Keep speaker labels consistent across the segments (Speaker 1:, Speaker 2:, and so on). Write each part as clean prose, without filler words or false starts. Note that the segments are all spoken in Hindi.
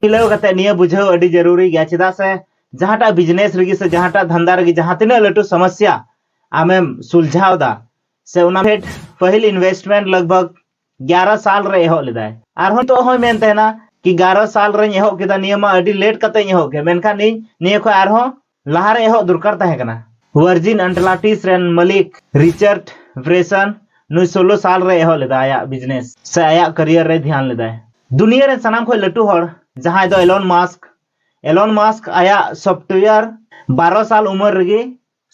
Speaker 1: मिलाव कते निया बुझाव अडी जरूरी गया चेदा से जहाटा बिजनेस रगी से जहाटा धंधा रगी जहां तिना लटू समस्या आमेम सुलझाव दा से उना फेट पहिल इन्वेस्टमेंट लगभग 11 साल रे एहो लेदाय आरहों तो होय मेन तेना कि 11 साल रे एहो केदा नियमा अडी लेट कते एहो के मेनखा नि निया खो आरहों लहा रे एहो दुरकार ताहे कना वर्जिन अटलांटिस रेन मालिक रिचर्ड ब्रेसन नुई 16 साल रे एहो लेदा आया बिजनेस से आया करियर रे ध्यान लेदाय दुनिया रे सनाम खो लटू हड़ जहां दो एलोन मास्क आया सॉफ्टवेयर 12 साल उम्र रगी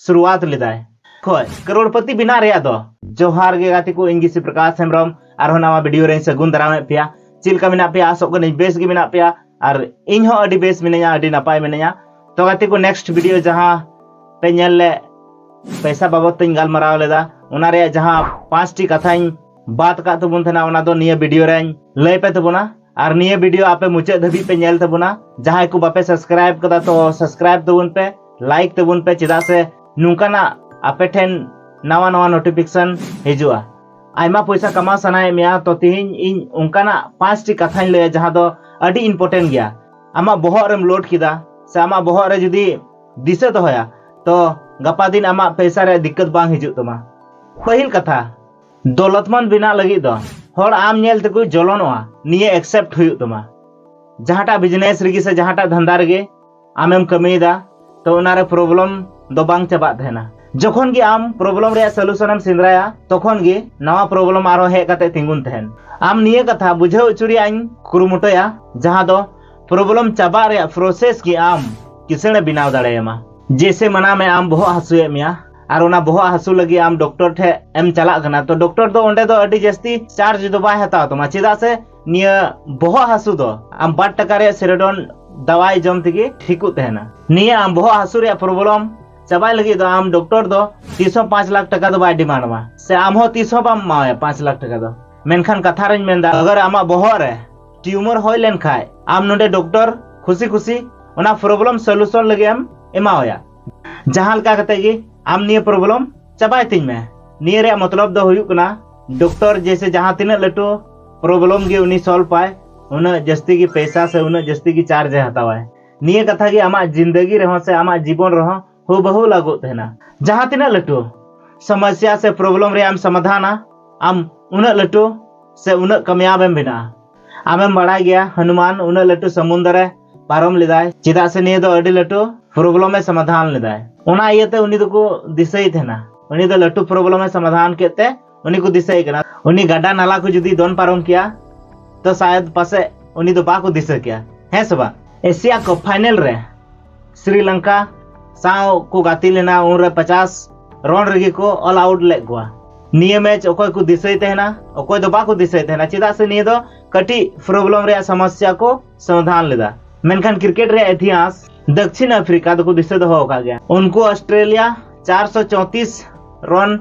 Speaker 1: शुरुआत लेदाय खोय करोड़पति बिना रे दो जोहार गे गाती को इंगिसी प्रकाश हेमरम आरो नवा वीडियो रे सगुन दरामे पिया चिलका मिना पिया आसो को बेस गे मिना पिया और इन हो अडी बेस मिनया अडी नापाय मिनया तो गाती को नेक्स्ट वीडियो जहां पे नेल ले पैसा बाबत तिन गाल मराव लेदा उना रे जहां 5 टी कथाई बात का तबुन थना उना दो निया वीडियो रे लय पे तबुना और निया वीडियो आपे मुचे धबी पे नेल तबुना जहां को बापे सब्सक्राइब कदा तो सब्सक्राइब तबुन पे लाइक तबुन पे चिदा से नुकाना आपे ठेन नवा नवा नोटिफिकेशन हिजुआ आयमा पैसा कमा सनाय मिया तो तिहिन इन उनकाना 5 टी कथाई लय जहां दो अडी इंपोर्टेंट गया आमा बोहर रेम लोड किदा से आमा बोहर रे जुदी दिसे तो होया तो गपा दिन आमा पैसा रे दिक्कत बांग हिजु तमा पहिल कथा दौलतमंद बिना लगी दो हर आम नेल तको जलनवा निये एक्सेप्ट हुयु तमा जहाटा बिजनेस रगी से जहाटा धंधा रगे आमेम कमीदा तो उनारे प्रॉब्लम दो बांग चबा देना जखन गे आम प्रॉब्लम रे सॉल्यूशन हम सिंद्राया तखन गे नवा प्रॉब्लम आरो हे कते तिंगुन तहन आम निये कथा बुझाव चुरी आइन कुरुमुटया जहां दो प्रॉब्लम चबा रे प्रोसेस की आम किसने बिनाव दाड़ेमा जैसे मना में आम बोह हसुए मिया और उना बोह हसु लगी आम डॉक्टर ठे एम चला गना तो डॉक्टर दो ओंडे दो अडी जस्ती चार्ज दो बाय हता तो चिदा से निया बोह हसु दो आम 8 टका रे सेरोडोन दवाई जम तिगी ठीकु तहना निया आम बोह हसु रे प्रॉब्लम चबाय लगी दो आम डॉक्टर दो 305 लाख टका दो बाय डिमांड मा से आम हो 300 बाम माए 5 लाख टका दो मेनखान कथा रन मेंदा अगर आमा बोह रे ट्यूमर होय लेन खाय आम नोडे डॉक्टर खुशी खुशी उना प्रॉब्लम सॉल्यूशन लगे हम एमाया जहां लका कते गे आम निये प्रॉब्लम चबाय तिन में निये रे मतलब दो हुयु कना डॉक्टर जैसे जहां तिना लटो प्रॉब्लम गे उनी सॉल्व पाए उना जस्ती की पैसा से उना जस्ती की चार्ज हतावाय निये कथा गे आमा जिंदगी रहो से आमा जीवन रहो हो बहु लागो तेना जहां तिना लटो समस्या से प्रॉब्लम रे आम समाधान आम उना लटो से उना कामयाब एम बिना आमेम बड़ा गया हनुमान उना लटो समुद्र रे पारम लेदाय चिदा से निये दो अडी लटो प्रॉब्लम में समाधान लेदाय उना इयते उनी दो को दिसई थेना उनी दो लटू प्रॉब्लम में समाधान केते उनी को दिसई कना उनी गड्ढा नाला को जुदी दोन पारम किया तो शायद पासे उनी दो बा को दिसे किया है सबा एशिया कप फाइनल रे श्रीलंका साव को गाती लेना उन 50 रन रगी को ऑल आउट ले गवा निये मैच ओकोय को दिसई तेना ओकोय दो बा को दिसई तेना चिदा से निये दो कटी प्रॉब्लम रे समस्या को समाधान लेदा मेनखान क्रिकेट रे इतिहास दक्षिण अफ्रीका को दिसे दो होका गया उनको ऑस्ट्रेलिया 434 रन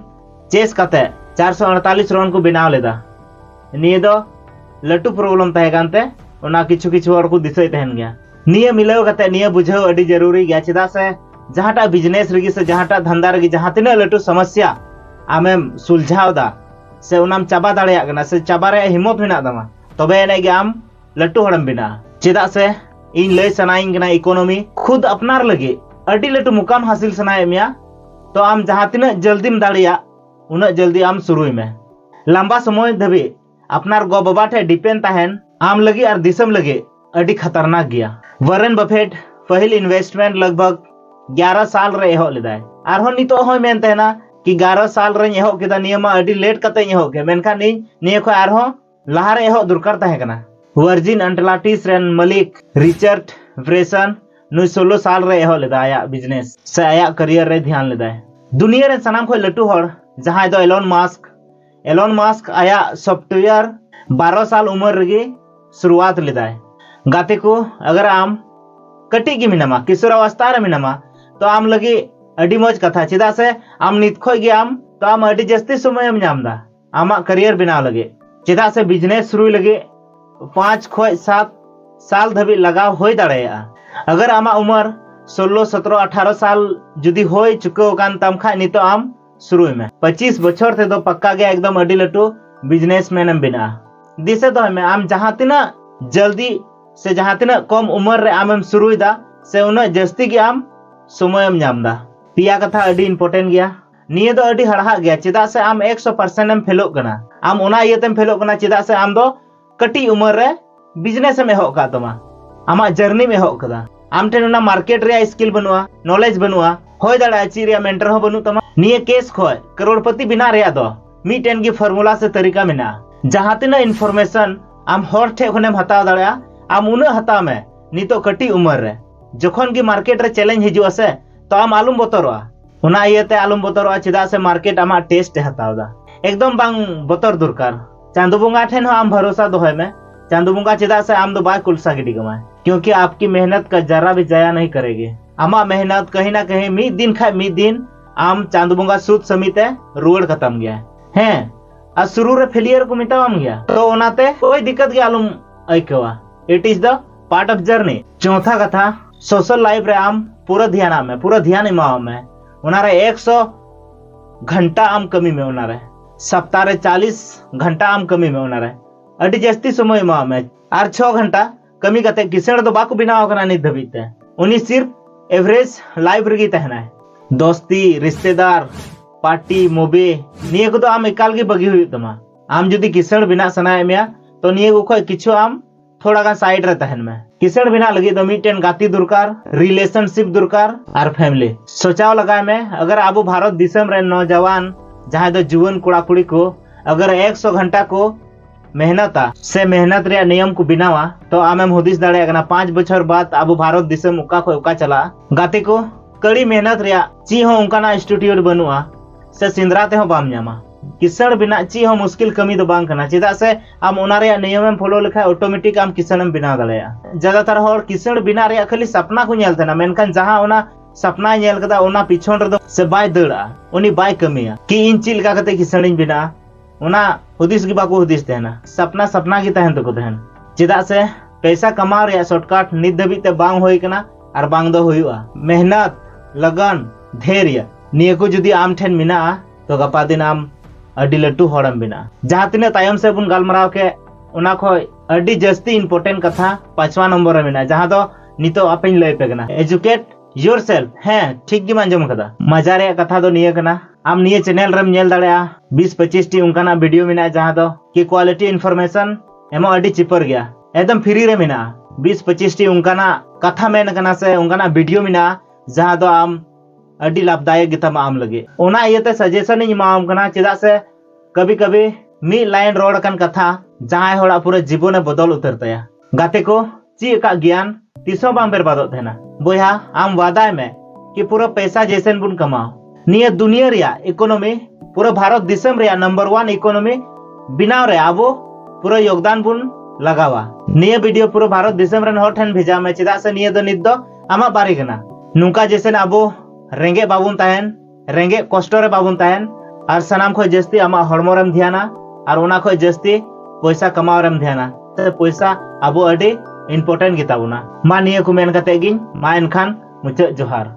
Speaker 1: चेस कते 448 रन को बिनाव लेदा निये दो लटू प्रॉब्लम तहे कानते उना किछु किछु और को दिसई तहन गया निये मिलाव कते निये बुझाव अडी जरूरी गया चिदा से जहाटा बिजनेस रगी से जहाटा धंधा रगी जहां तिना लटू समस्या आमेम सुलझाव दा से उनाम चाबा दाड़ेया कना से चाबा रे हिम्मत हिना दमा तबे एने गे आम लटू हड़म बिना चिदा से इन लय सनाइन गना इकोनॉमी खुद अपनार लगे अडी लटू मुकाम हासिल सनाय मिया तो आम जहां तिना जल्दीम दाड़िया उना जल्दी आम शुरू में लंबा समय धबे अपनार गो बाबा ठे डिपेंड ताहन आम लगे और दिसम लगे अडी खतरनाक गया वॉरेन बफेट पहिल इन्वेस्टमेंट लगभग 11 साल रे एहो लेदाय आरहो नितो होय मेन तहना कि 11 साल रे एहो केदा नियमा अडी लेट कते एहो के मेनखा नि निये खो आरहो लहा रे एहो दुरकार ताहे कना वर्जिन अटलांटिस रेन मालिक रिचर्ड ब्रेसन नुई 16 साल रे एहो लेदा आया बिजनेस से आया करियर रे ध्यान लेदाय दुनिया रे सनाम खो लटू हड़ जहां दो एलोन मास्क आया सॉफ्टवेयर 12 साल उम्र रगे शुरुआत लेदाय गाते को अगर आम कटी की मिनामा किशोरावस्था रे मिनामा तो आम लगे अडी मौज कथा चिदा से आम नित खो गे आम तो आम अडी जस्ती समय एम नामदा आमा करियर बनाव लगे चिदा से बिजनेस शुरू लगे 5 खो 7 साल धबी लगाव होय दाड़ेया अगर आमा उम्र 16 17 18 साल जुदी होय चुको कान तम खा नितो आम शुरू में 25 बछर थे तो पक्का गया एकदम अडी लटू बिजनेसमैन एम बिना दिसे तो हमें आम जहां तिना जल्दी से जहां तिना कम उम्र रे आमेम शुरुइदा से उना जस्ती की आम समयम नामदा। पिया कथा अडी इम्पोर्टेंट गया। निये दो अडी हड़हा गया चेदा से आम 100% एम फेलो कना। आम उना इयतेम फेलो कना चेदा से आम दो कटी उम्र रे बिजनेस में हो का तमा आमा जर्नी में हो कदा। आम ठेन उना मार्केट रे स्किल बनुआ, नॉलेज बनुआ, होय दाड़ा ची रे मेंटर हो बनु तमा। निये केस खोय करोड़पति बिना रे दो मीटेन की फार्मूला से तरीका मेना। जहां तिना इन्फॉर्मेशन आम हर ठे खनेम हताव दाड़ा आम उना हताव में नितो कटी उम्र रे जखन की मार्केट रे चैलेंज हिजुआ से तो आम आलुम बतरवा। उना इयते आलुम बतरवा चेदा से मार्केट आमा टेस्ट हतावदा एकदम बांग बतर दरकार। चांदो बंगा ठेन हो आम भरोसा दोहय में। चांदो बंगा चेदा से आम दो बाय कुलसा गिडी गमाय क्योंकि आपकी मेहनत का जरा भी जाया नहीं करेगी। आमा मेहनत कहीं ना कहीं मीद दिन खाए मीद दिन आम चांदो बंगा सूद समिते रुवड़ खत्म गया है। आ शुरू रे फेलियर को मिटावम गया तो ओनाते कोई दिक्कत के आलुम आइकवा। It is the part of journey. चौथा कथा सोशल लाइफ रे आम पूरा ध्यान इमाव में उनारे 100 घंटा आम कमी में उनारे सप्ताह रे 40 घंटा आम कमी में उनारे अडी जस्ती समय इमाव में आर 6 घंटा कमी कते किसण दो बाको बिनाव कना नि धबिते उनी सिर्फ एवरेज लाइफ रे तहना है। दोस्ती रिश्तेदार पार्टी मोबे निये को तो आम एकाल के बगी हुई तमा। आम जुदी किसण बिना सनाय मेया तो निये को खोय किछु आम थोड़ा गा साइड रे तहन में। किसण बिना लगी तो मीटेन गाती दुरकार, रिलेशनशिप दुरकार और फैमिली सोचाव लगाए में। अगर आबो भारत दिसम रे नौजवान जहां दो जुवन कुड़ा कुड़ी को अगर 100 घंटा को मेहनता से मेहनत रे नियम को बिनावा तो आमेम हुदिस दाड़े कना 5 बछर बाद आबो भारत दिसम उका को उका चला गाते को कड़ी मेहनत रे ची हो उनका इंस्टीट्यूट बनुआ से सिंदराते हो बाम न्यामा। किसण बिना ची हो मुश्किल कमी दो बांग कना चेदा से आम उना रे नियम में फॉलो लेखा ऑटोमेटिक आम किसणम बिना दड़ेया। ज्यादातर होर किसण बिना रे खाली सपना को नेल तना मेनखान जहां ओना सपना नेल कदा ओना पिछोन रे दो से बाय दड़ा उनी बाय कमिया कि इन चिल का कते किसणिन बिना ओना हुदिस की बाको हुदिस तेना सपना की तहन तो तहन चेदा से पैसा कमा रे शॉर्टकट निद दबिते बांग होई कना और बांग दो हुआ। मेहनत लगन धैर्य निये को जुदी आम ठेन मिना तो गपा दिन आम अडी लट्टू हड़म बिना। जहां तिना तायम से बुन गालमराव के उना खोय अडी जस्ती इंपोर्टेंट कथा 5वां नंबर रे मिना जहां दो नितो आपेन लय पे कना एजुकेट योरसेल्फ है ठीक गी मांजम कदा। मजा रे कथा दो निये कना आम निये चैनल रेम नेल दाड़या 20-25 टी उनकाना वीडियो मिना जहां दो की क्वालिटी इन्फॉर्मेशन एमो अडी चिपर गया एकदम फ्री रे मिना 20-25 टी उनकाना कथा मेन कना से उनकाना वीडियो मिना जहां दो आम अडी लाभदायक गितम आम लगे। ओना इयते सजेशन इन माम कना चेदा से कभी कभी मी लाइन रोड कन कथा जहां होड़ा पूरा जीवन बदल उतर तया गाते को ची का ज्ञान तीसो बाम बर्बादो थेना। बोया आम वादा में कि पूरा पैसा जैसन बुन कमाओ निये दुनिया रिया इकोनॉमी पूरा भारत दिसम रिया नंबर 1 इकोनॉमी बिनाव रे आबो पूरा योगदान बुन लगावा। निये वीडियो पूरा भारत दिसम रन हर ठन भेजा में चेदा से निये दो निद दो आमा बारी गना नुका जैसन आबो रेंगे बाबुन तहन रेंगे कष्ट रे बाबुन तहन और सनाम खो जस्ती आमा हड़मो रेम ध्याना और ओना खो जस्ती पैसा कमाव रेम ध्याना तो पैसा आबो अडी इम्पोर्टेंट गिताबुना। मा निये को मेन कते गिन मा एनखान मुचाद जोहार।